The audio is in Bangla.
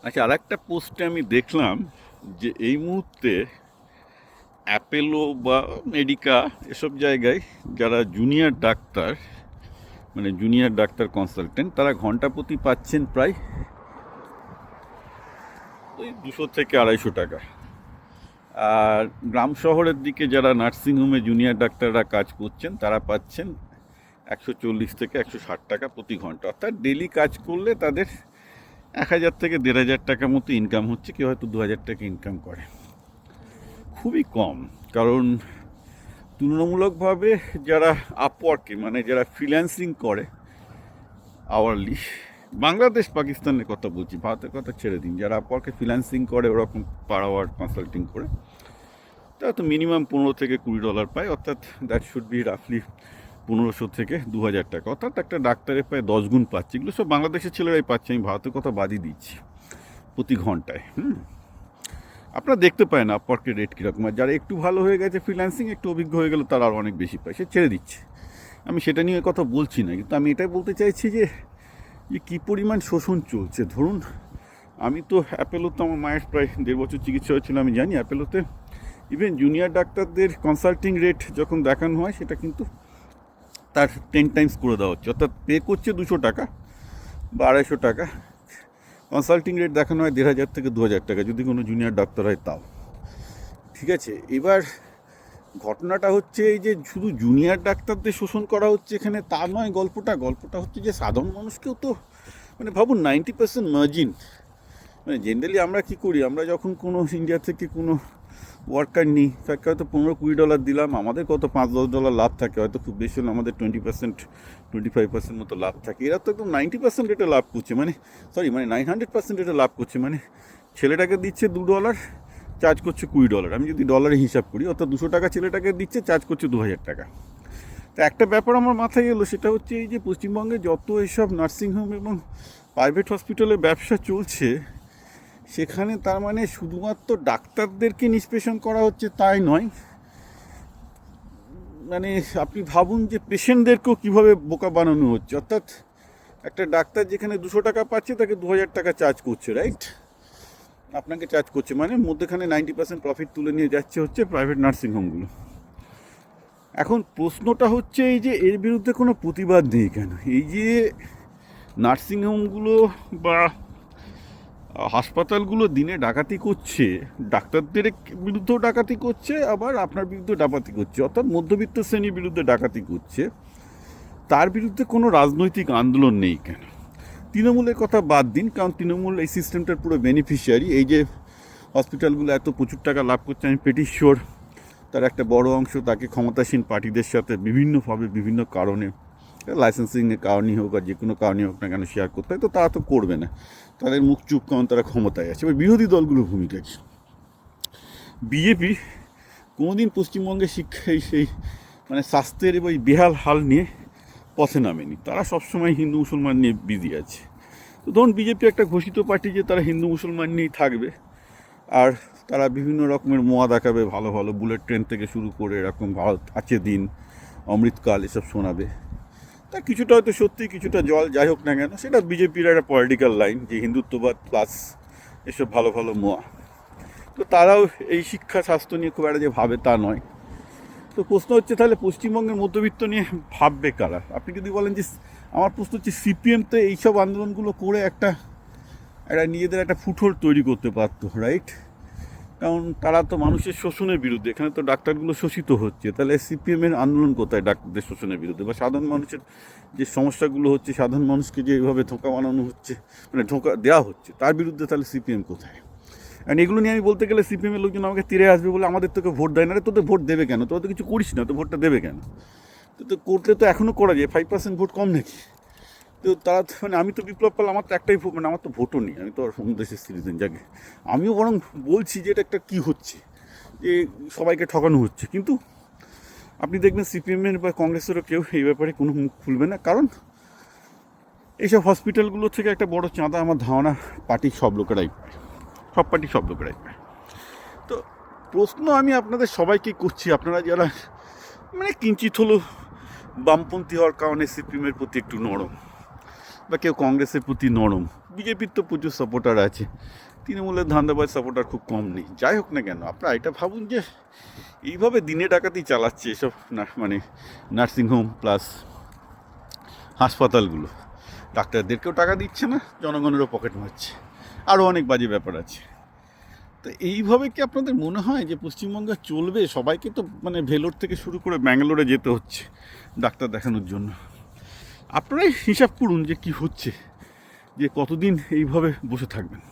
আচ্ছা, আর একটা পোস্টে আমি দেখলাম যে এই মুহূর্তে অ্যাপেলো বা মেডিকা এসব জায়গায় যারা জুনিয়র ডাক্তার, মানে জুনিয়র ডাক্তার কনসালটেন্ট, তারা ঘন্টা প্রতি পাচ্ছেন প্রায় ওই 200 থেকে 250 টাকা। আর গ্রাম শহরের দিকে যারা নার্সিংহোমে জুনিয়র ডাক্তাররা কাজ করছেন তারা পাচ্ছেন 140 থেকে 160 টাকা প্রতি ঘন্টা। অর্থাৎ ডেলি কাজ করলে তাদের 1000 থেকে 1500 টাকা মতো ইনকাম হচ্ছে, কেউ হয়তো 2000 টাকা ইনকাম করে। খুবই কম, কারণ তুলনামূলকভাবে যারা আপওয়ার্কে, মানে যারা ফ্রিল্যান্সিং করে আওয়ারলি, বাংলাদেশ পাকিস্তানের কথা বলছি, ভারতের কথা ছেড়ে দিন, যারা আপওয়ার্কে ফ্রিল্যান্সিং করে ওরকম পার আওয়ার কনসাল্টিং করে, তারা তো মিনিমাম $15 থেকে $20 পায়। অর্থাৎ দ্যাট শুড বি রাফলি 1500 থেকে 2000 টাকা। অর্থাৎ একটা ডাক্তারের প্রায় 10 গুণ পাচ্ছে। এগুলো সব বাংলাদেশের ছেলেরাই পাচ্ছে, আমি ভারতের কথা বাদই দিচ্ছি, প্রতি ঘন্টায়। আপনারা দেখতে পায় না আপওয়ার্কের রেট কীরকম। আর যারা একটু ভালো হয়ে গেছে ফ্রিল্যান্সিং, একটু অভিজ্ঞ হয়ে গেলে তারা আরও অনেক বেশি পায়, সে ছেড়ে দিচ্ছে। আমি সেটা নিয়ে কথা বলছি না, কিন্তু আমি এটাই বলতে চাইছি যে কী পরিমাণ শোষণ চলছে। ধরুন, আমি তো অ্যাপেলোতে আমার মায়ের প্রায় 1.5 বছর চিকিৎসা হয়েছিল, আমি জানি অ্যাপেলোতে ইভেন জুনিয়র ডাক্তারদের কনসাল্টিং রেট যখন দেখানো হয় সেটা কিন্তু তার 10 টাইমস করে দেওয়া হচ্ছে। অর্থাৎ পে করছে 200 টাকা বা 250 টাকা, কনসাল্টিং রেট দেখানো হয় 1500 থেকে 2000 টাকা, যদি কোনো জুনিয়র ডাক্তার হয় তাও। ঠিক আছে, এবার ঘটনাটা হচ্ছে এই যে শুধু জুনিয়র ডাক্তারদের শোষণ করা হচ্ছে এখানে তা নয়। গল্পটা হচ্ছে যে সাধারণ মানুষকেও তো, মানে ভাবুন 90% মার্জিন। মানে জেনারেলি আমরা কী করি, আমরা যখন কোনো ইন্ডিয়া থেকে কোনো ওয়ার্কার নিই, তাকে হয়তো $15-20 দিলাম, আমাদের কত $5-10 লাভ থাকে, হয়তো খুব বেশি হলে আমাদের 20% 25% মতো লাভ থাকে। এরা তো একদম 90% রেটে লাভ করছে, মানে 900% রেটে লাভ করছে। মানে ছেলেটাকে দিচ্ছে $2, চার্জ করছে $20। আমি যদি ডলারে হিসাব করি, অর্থাৎ 200 টাকা ছেলেটাকে দিচ্ছে, চার্জ করছে 2000 টাকা। তো একটা ব্যাপার আমার মাথায় এলো, সেটা হচ্ছে এই যে পশ্চিমবঙ্গে যত এসব নার্সিংহোম এবং প্রাইভেট হসপিটালে ব্যবসা চলছে, সেখানে তার মানে শুধুমাত্র ডাক্তারদেরকে নিষ্পেষণ করা হচ্ছে তাই নয়, মানে আপনি ভাবুন যে পেশেন্টদেরকেও কীভাবে বোকা বানানো হচ্ছে। অর্থাৎ একটা ডাক্তার যেখানে 200 টাকা পাচ্ছে, তাকে 2000 টাকা চার্জ করছে, রাইট? আপনাকে চার্জ করছে, মানে মধ্যেখানে 90% প্রফিট তুলে নিয়ে যাচ্ছে হচ্ছে প্রাইভেট নার্সিংহোমগুলো। এখন প্রশ্নটা হচ্ছে এই যে এর বিরুদ্ধে কোনো প্রতিবাদ নেই কেন? এই যে নার্সিংহোমগুলো বা হাসপাতালগুলো দিনে ডাকাতি করছে, ডাক্তারদের বিরুদ্ধেও ডাকাতি করছে, আবার আপনার বিরুদ্ধেও ডাকাতি করছে, অর্থাৎ মধ্যবিত্ত শ্রেণীর বিরুদ্ধে ডাকাতি করছে, তার বিরুদ্ধে কোনো রাজনৈতিক আন্দোলন নেই কেন? তৃণমূলের কথা বাদ দিন, কারণ তৃণমূল এই সিস্টেমটার পুরো বেনিফিশিয়ারি। এই যে হসপিটালগুলো এত প্রচুর টাকা লাভ করছে, আমি পেটি শিওর তার একটা বড় অংশ তাকে ক্ষমতাসীন পার্টিদের সাথে বিভিন্নভাবে বিভিন্ন কারণে, লাইসেন্সিংয়ের কারণেই হোক আর যে কোনো কারণেই হোক না কেন, শেয়ার করতে হয়। তো তারা তো করবে না, তাদের মুখ চুপ, কারণ তারা ক্ষমতায় আছে। এবার বিরোধী দলগুলোর ভূমিকা কী? বিজেপি কোনোদিন পশ্চিমবঙ্গের শিক্ষায় সেই মানে স্বাস্থ্যের এবং এই বেহাল হাল নিয়ে পথে নামেনি। তারা সবসময় হিন্দু মুসলমান নিয়ে বিজি আছে। তো ধরুন, বিজেপি একটা ঘোষিত পার্টি যে তারা হিন্দু মুসলমান নিয়েই থাকবে, আর তারা বিভিন্ন রকমের মোয়া দেখাবে, ভালো ভালো বুলেট ট্রেন থেকে শুরু করে এরকম ভারত আছে দিন, অমৃতকাল এসব শোনাবে। তা কিছুটা হয়তো সত্যি, কিছুটা জল, যাই হোক না কেন, সেটা বিজেপির একটা পলিটিক্যাল লাইন, যে হিন্দুত্ববাদ প্লাস এসব ভালো ভালো মোয়া। তো তারাও এই শিক্ষা স্বাস্থ্য নিয়ে খুব একটা যে ভাবে তা নয়। তো প্রশ্ন হচ্ছে, তাহলে পশ্চিমবঙ্গের মধ্যবিত্ত নিয়ে ভাববে কারা? আপনি যদি বলেন যে, আমার প্রশ্ন হচ্ছে সিপিএম তো এইসব আন্দোলনগুলো করে একটা নিজেদের একটা ফুটহোল তৈরি করতে পারতো, রাইট? কারণ তারা তো মানুষের শোষণের বিরুদ্ধে, এখানে তো ডাক্তারগুলো শোষিত হচ্ছে, তাহলে সিপিএমের আন্দোলন কোথায় ডাক্তারদের শোষণের বিরুদ্ধে? বা সাধারণ মানুষের যে সমস্যাগুলো হচ্ছে, সাধারণ মানুষকে যে এইভাবে ধোঁকা বানানো হচ্ছে, মানে ধোঁকা দেওয়া হচ্ছে, তার বিরুদ্ধে তাহলে সিপিএম কোথায়? অ্যান্ড এগুলো নিয়ে আমি বলতে গেলে সিপিএমের লোকজন আমাকে তীরে আসবে বলে, আমাদের তোকে ভোট দেয় না রে, তোদের ভোট দেবে কেন? তোরা তো কিছু করিস না, তো ভোটটা দেবে কেন? তো করলে তো এখনও করা যায়, 5% ভোট কম নাকি? তো তারা মানে আমি তো বিপ্লব পাল, আমার তো একটাই ভোট, মানে আমার তো ভোটও নেই, আমি তো আর অন্য দেশের সিটিজেন। যাকে আমিও বরং বলছি যে এটা একটা কী হচ্ছে, যে সবাইকে ঠকানো হচ্ছে। কিন্তু আপনি দেখবেন সিপিএমের বা কংগ্রেসেরও কেউ এই ব্যাপারে কোনো মুখ খুলবে না, কারণ এইসব হসপিটালগুলো থেকে একটা বড় চাঁদা আমার ধারণা পার্টির সব লোকেরাই পায়, সব পার্টির সব লোকেরাই পায়। তো প্রশ্ন আমি আপনাদের সবাইকেই করছি, আপনারা যারা মানে কিঞ্চিত হলো বামপন্থী হওয়ার কারণে সিপিএমের প্রতি একটু নরম, বা কেউ কংগ্রেসের প্রতি নরম, বিজেপির তো প্রচুর সাপোর্টার আছে, তৃণমূলের ধান্দাবাজ সাপোর্টার খুব কম নেই। যাই হোক না কেন, আপনারা এটা ভাবুন যে এইভাবে দিনে ডাকাতি চালাচ্ছে এসব মানে নার্সিংহোম প্লাস হাসপাতালগুলো, ডাক্তারদেরকেও টাকা দিচ্ছে না, জনগণেরও পকেট মারছে, আরও অনেক বাজে ব্যাপার আছে। তো এইভাবে কি আপনাদের মনে হয় যে পশ্চিমবঙ্গে চলবে? সবাইকে তো মানে ভেলোর থেকে শুরু করে ব্যাঙ্গালোরে যেতে হচ্ছে ডাক্তার দেখানোর জন্য। আপনারাই হিসাব করুন যে কি হচ্ছে, যে কতদিন এইভাবে বসে থাকবেন।